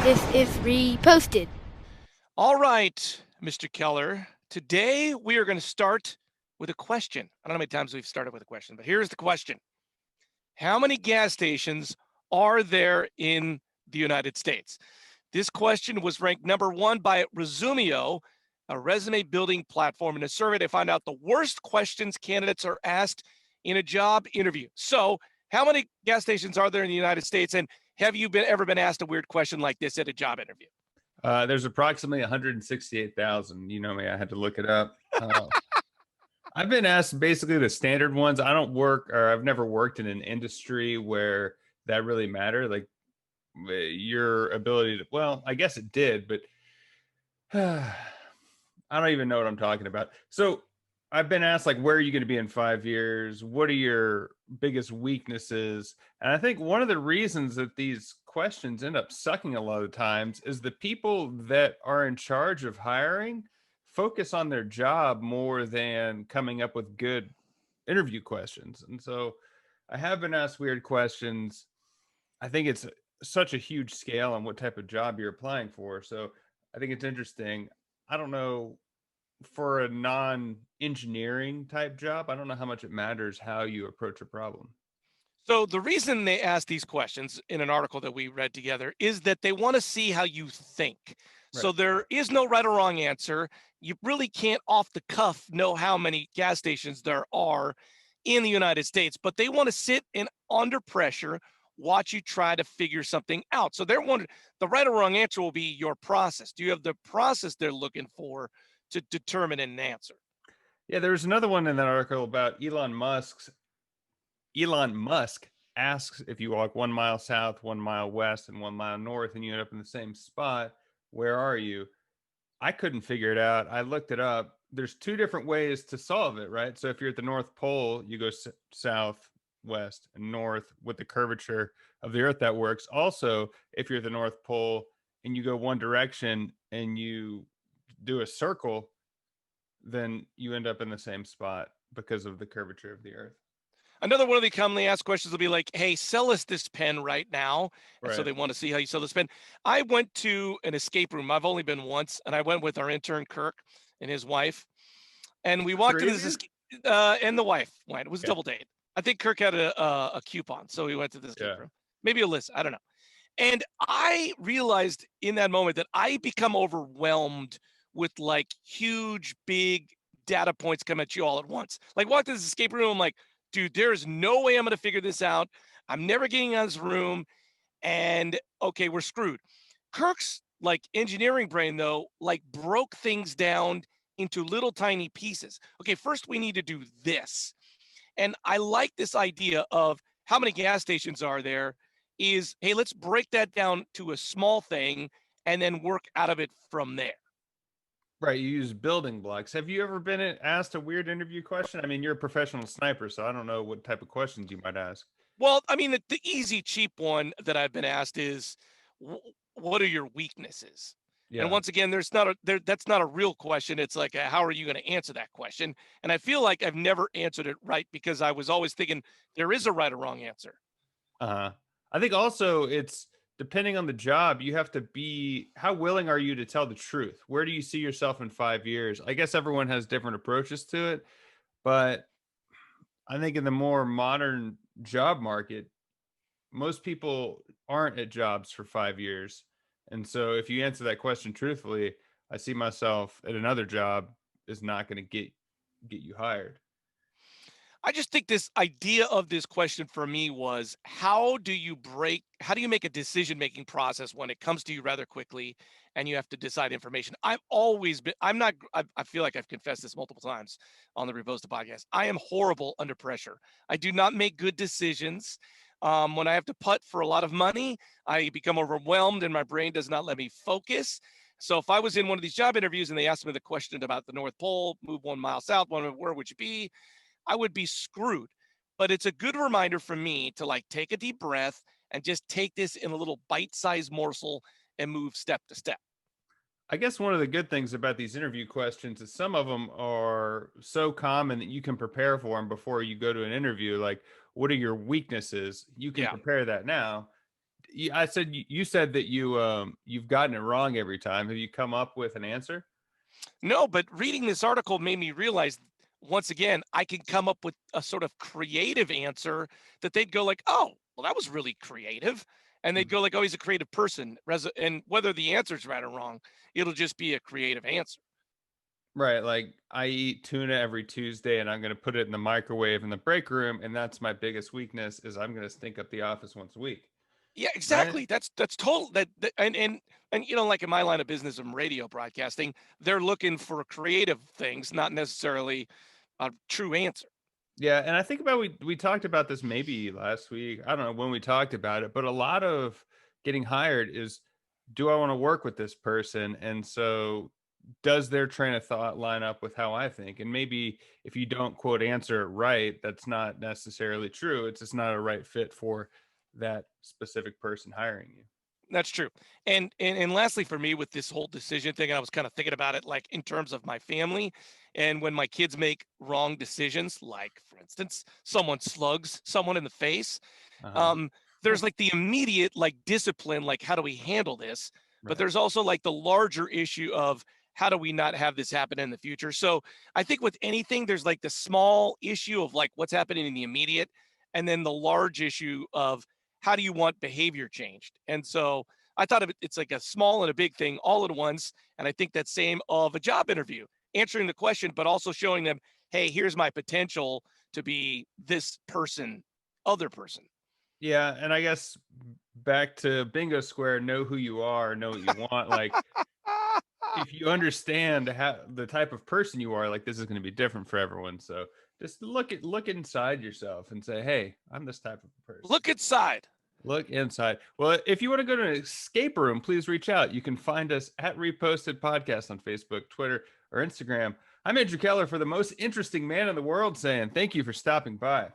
This is reposted. All right, Mr. Keller. Today we are going to start with a question. I don't know how many times we've started with a question, but here's the question. How many gas stations are there in the United States? This question was ranked number 1 by Resumio, a resume building platform. In a survey to find out the worst questions candidates are asked in a job interview. So, how many gas stations are there in the United States? And have you ever been asked a weird question like this at a job interview? There's approximately 168,000. You know me, I had to look it up. I've been asked basically the standard ones. I don't work, or I've never worked in an industry where that really mattered. Like your ability to, well, I guess it did, but I don't even know what I'm talking about. So I've been asked, like, where are you going to be in 5 years? What are your biggest weaknesses? And I think one of the reasons that these questions end up sucking a lot of times is the people that are in charge of hiring focus on their job more than coming up with good interview questions. And so I have been asked weird questions. I think it's such a huge scale on what type of job you're applying for. So I think it's interesting. I don't know, for a non-engineering type job, I don't know how much it matters how you approach a problem. So the reason they ask these questions in an article that we read together is that they want to see how you think. So Right. there is no right or wrong answer. You really can't off the cuff know how many gas stations there are in the United States, but they want to sit in under pressure, watch you try to figure something out. So they're wondering the right or wrong answer will be your process. Do you have the process they're looking for to determine an answer? Yeah, there's another one in that article about Elon Musk asks if you walk 1 mile south, 1 mile west, and 1 mile north, and you end up in the same spot, where are you? I couldn't figure it out. I looked it up. There's two different ways to solve it, right? So if you're at the North Pole, you go south, west, and north with the curvature of the Earth. That works. Also, if you're at the North Pole and you go one direction and you do a circle, then you end up in the same spot because of the curvature of the Earth. Another one of the commonly asked questions will be like, hey, sell us this pen right now. And so Right. they want to see how you sell this pen. I went to an escape room. I've only been once, and I went with our intern, Kirk, and his wife. And we walked Three into of this, you? and the wife went. It was a Yeah. double date. I think Kirk had a coupon. So we went to the escape Yeah. room. Maybe Alyssa. I don't know. And I realized in that moment that I become overwhelmed with like huge, big data points come at you all at once. Like walked in this escape room, I'm like, dude, there is no way I'm gonna figure this out. I'm never getting out of this room. And okay, we're screwed. Kirk's like engineering brain, though, like broke things down into little tiny pieces. Okay, first we need to do this. And I like this idea of how many gas stations are there is, hey, let's break that down to a small thing and then work out of it from there. Right. You use building blocks. Have you ever been asked a weird interview question? I mean, you're a professional sniper, so I don't know what type of questions you might ask. Well, I mean, the easy, cheap one that I've been asked is, what are your weaknesses? And Yeah. once again, that's not a real question. It's like, how are you going to answer that question? And I feel like I've never answered it right because I was always thinking there is a right or wrong answer. Uh-huh. I think also it's depending on the job, you have to be, how willing are you to tell the truth? Where do you see yourself in 5 years? I guess everyone has different approaches to it, but I think in the more modern job market, most people aren't at jobs for 5 years. And so if you answer that question truthfully, I see myself at another job is not going to get you hired. I just think this idea of this question for me was how do you make a decision making process when it comes to you rather quickly and you have to decide information? I've always been, I'm not, I feel like I've confessed this multiple times on the Reposta podcast. I am horrible under pressure. I do not make good decisions. When I have to putt for a lot of money, I become overwhelmed and my brain does not let me focus. So if I was in one of these job interviews and they asked me the question about the North Pole, move 1 mile south, where would you be? I would be screwed. But it's a good reminder for me to like take a deep breath and just take this in a little bite-sized morsel and move step to step. I guess one of the good things about these interview questions is some of them are so common that you can prepare for them before you go to an interview. Like, what are your weaknesses? You can Yeah. prepare that now. I said you said that you've gotten it wrong every time. Have you come up with an answer? No, but reading this article made me realize once again I can come up with a sort of creative answer that they'd go like, "Oh, well, that was really creative," and they'd Mhm. go like, "Oh, he's a creative person," and whether the answer's right or wrong, it'll just be a creative answer. Right, like I eat tuna every Tuesday and I'm going to put it in the microwave in the break room, and that's my biggest weakness is I'm going to stink up the office once a week, Yeah, right? exactly. That's total and like in my line of business of radio broadcasting, they're looking for creative things, not necessarily a true answer. Yeah, and I think about we talked about this maybe last week. I don't know when we talked about it, but a lot of getting hired is, do I want to work with this person? And so does their train of thought line up with how I think? And maybe if you don't quote answer it right, that's not necessarily true. It's just not a right fit for that specific person hiring you. That's true. And lastly for me with this whole decision thing, I was kind of thinking about it like in terms of my family and when my kids make wrong decisions, like for instance, someone slugs someone in the face, Uh-huh. um, there's like the immediate like discipline, like how do we handle this? But Right. there's also like the larger issue of how do we not have this happen in the future? So I think with anything, there's like the small issue of like what's happening in the immediate, and then the large issue of how do you want behavior changed? And so I thought of it, it's like a small and a big thing all at once. And I think that same of a job interview, answering the question, but also showing them, hey, here's my potential to be this person, other person. Yeah, and I guess back to bingo square, know who you are, know what you want. Like if you understand how the type of person you are, like this is going to be different for everyone. So just look inside yourself and say, "Hey, I'm this type of person." Look inside. Look inside. Well, if you want to go to an escape room, please reach out. You can find us at Reposted Podcast on Facebook, Twitter, or Instagram. I'm Andrew Keller for the most interesting man in the world saying thank you for stopping by.